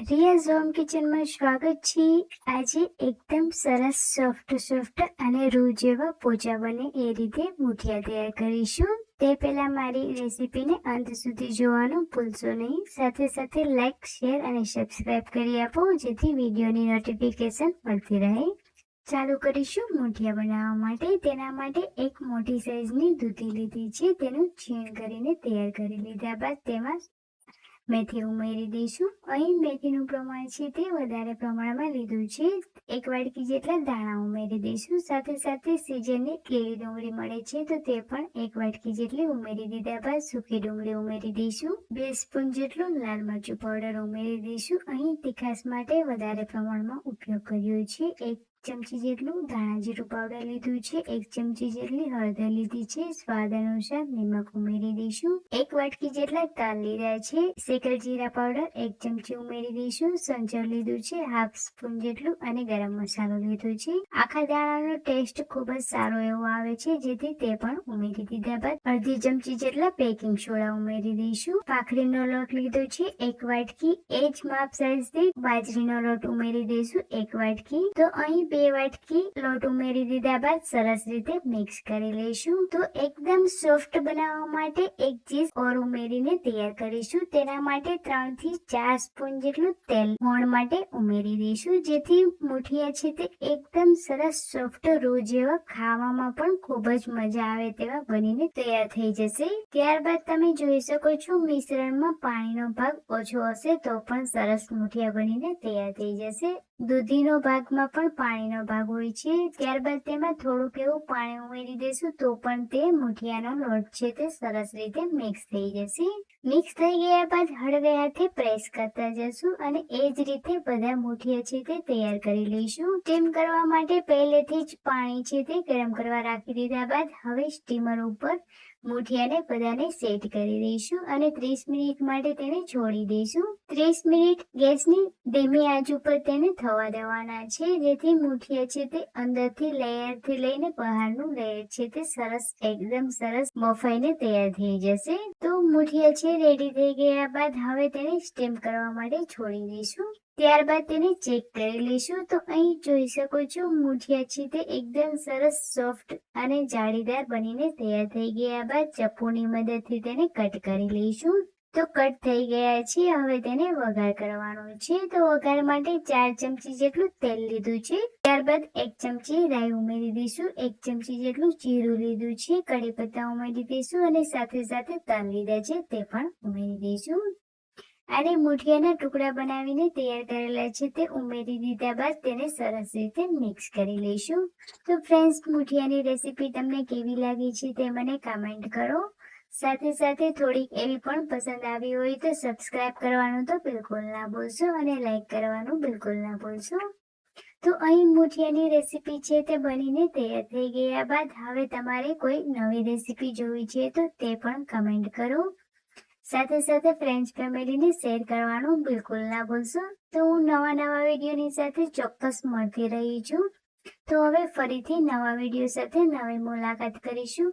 રિયાઝ home કિચનમાં સ્વાગત છે। આજે એકદમ સરસ સોફ્ટ અને રૂ જેવા પોચા બને એ રીતે મુઠિયા તૈયાર કરીશું। તે પહેલા મારી રેસીપીને અંત સુધી જોવાનું ભૂલશો નહીં। સાથે સાથે લાઈક, શેર અને સબસ્ક્રાઇબ કરી આપો જેથી વિડીયોની નોટિફિકેશન મળતી રહે। ચાલુ કરીશું મુઠિયા બનાવવા માટે। તેના માટે એક મોટી સાઈઝની દૂધી લીધી છે। તેનું છીણ કરીને તૈયાર કરી લીધા બાદ તેમાં મેથી ઉમેરી દઈશું। અહીં મેથીનું પ્રમાણ છે તે વધારે પ્રમાણમાં લીધું છે। 1 વાટકી જેટલા દાણા ઉમેરી દઈશું। સાથે સાથે સીઝનની લીલી ડુંગળી મળે છે તો તે પણ 1 વાટકી જેટલી ઉમેરી દીધા બાદ સૂકી ડુંગળી ઉમેરી દઈશું। 2 સ્પૂન જેટલું લાલ મરચું પાવડર ઉમેરી દઈશું। અહીં તીખાશ માટે વધારે પ્રમાણમાં ઉપયોગ કર્યો છે। 1 ચમચી જેટલું ધાણા જીરું પાવડર લીધું છે। 1 ચમચી જેટલી હળદર લીધી છે। સ્વાદ અનુસાર નમક ઉમેરી દઈશું। 1 વાટકી જેટલા તલ લીધા છે। શેકેલ જીરા પાવડર 1 ચમચી ઉમેરી દઈશું। સંચળ લીધું છે 1/2 સ્પૂન જેટલું અને ગરમ મસાલો લીધો છે। આખા દાણાનો ટેસ્ટ ખૂબ જ સારો એવો આવે છે જેથી તે પણ ઉમેરી દીધા બાદ અડધી ચમચી જેટલા બેકિંગ સોડા ઉમેરી દઈશું। ભાખરીનો લોટ લીધો છે 1 વાટકી। એ જ માપ સાઈઝથી બાજરીનો લોટ ઉમેરી દઈશું 1 વાટકી। તો અહીં 2 વાટકી લોટ ઉમેરી દીધા બાદ સરસ રીતે મિક્સ કરી લઈશું। તો એકદમ સોફ્ટ બનાવવા માટે એક ચીઝ ઓર ઉમેરીને તૈયાર કરીશું। તેના માટે 3 થી 4 સ્પૂન જેટલું તેલ મોણ માટે ઉમેરી દઈશું જેથી મુઠિયા છે તે એકદમ સરસ સોફ્ટ રૂ જેવા ખાવામાં પણ ખૂબ જ મજા આવે તેવા બનીને તૈયાર થઈ જશે। ત્યારબાદ તમે જોઈ શકો છો મિશ્રણમાં પાણીનો ભાગ ઓછો હશે તો પણ સરસ મુઠિયા બનીને તૈયાર થઈ જશે। દૂધીનો ભાગમાં પણ પાણીનો ભાગ હોય છે। ત્યારબાદ તેમાં થોડુંક એવું પાણી ઉમેરી દઈશું તો પણ તે મુઠિયાનો લોટ છે તે સરસ રીતે મિક્સ થઈ જશે। મિક્સ થઈ ગયા બાદ હળવે હાથે પ્રેસ કરતા જશું અને એ જ રીતે બધા મુઠિયા છે તે તૈયાર કરી લઈશું। સ્ટીમ કરવા માટે પહેલેથી જ પાણી છે તે ગરમ કરવા રાખી દીધા બાદ હવે સ્ટીમર ઉપર મુઠિયાને બધાને સેટ કરી દઈશું અને 30 મિનિટ માટે તેને છોડી દઈશું। 30 મિનિટ ગેસની ધીમી આંચ ઉપર તેને થવા દેવાના છે જેથી મુઠિયા છે તે અંદરથી લેયરથી લઈને બહારનું લેયર છે તે સરસ એકદમ સરસ બફાઈને તૈયાર થઈ જશે। તો મુઠિયા છે રેડી થઈ ગયા બાદ હવે તેને સ્ટીમ કરવા માટે છોડી દઈશું। ત્યારબાદ તેને ચેક કરી લઈશું। તો અહીં જોઈ શકો છો મુઠિયા છે તે એકદમ સરસ સોફ્ટ અને જાળીદાર બનીને તૈયાર થઈ ગયા બાદ ચપ્પુની મદદથી તેને કટ કરી લઈશું। તો કટ થઈ ગયા છે હવે તેને વઘાર કરવાનો છે। તો વઘાર માટે 4 ચમચી જેટલું તેલ લીધું છે। ત્યારબાદ 1 ચમચી રાઈ ઉમેરી દઈશું। 1 ચમચી જેટલું જીરું લીધું છે। કડી પત્તા ઉમેરી દઈશું અને સાથે સાથે તલ લીધા છે તે પણ ઉમેરી દઈશું। અને મુઠિયાના ટુકડા બનાવીને તૈયાર કરેલા છે તે ઉમેરી દીધા બાદ તેને સરસ રીતે મિક્સ કરી લઈશું। તો ફ્રેન્ડ્સ મુઠિયાની રેસીપી તમને કેવી લાગી છે તે મને કમેન્ટ કરો। સાથે સાથે થોડીક એવી પણ પસંદ આવી હોય તો સબસ્ક્રાઇબ કરવાનું તો બિલકુલ ના ભૂલશો અને લાઈક કરવાનું બિલકુલ ના ભૂલશો। તો અહીં મુઠિયાની રેસીપી છે તે બનીને તૈયાર થઈ ગયા બાદ હવે તમારે કોઈ નવી રેસીપી જોવી છે તો તે પણ કમેન્ટ કરો। સાથે સાથે ફ્રેન્ડ્સ ફેમિલીને શેર કરવાનું બિલકુલ ના ભૂલશો। તો હું નવા વિડીયોની સાથે ચોક્કસ મળતી રહી છું। તો હવે ફરીથી નવા વિડીયો સાથે નવી મુલાકાત કરીશું।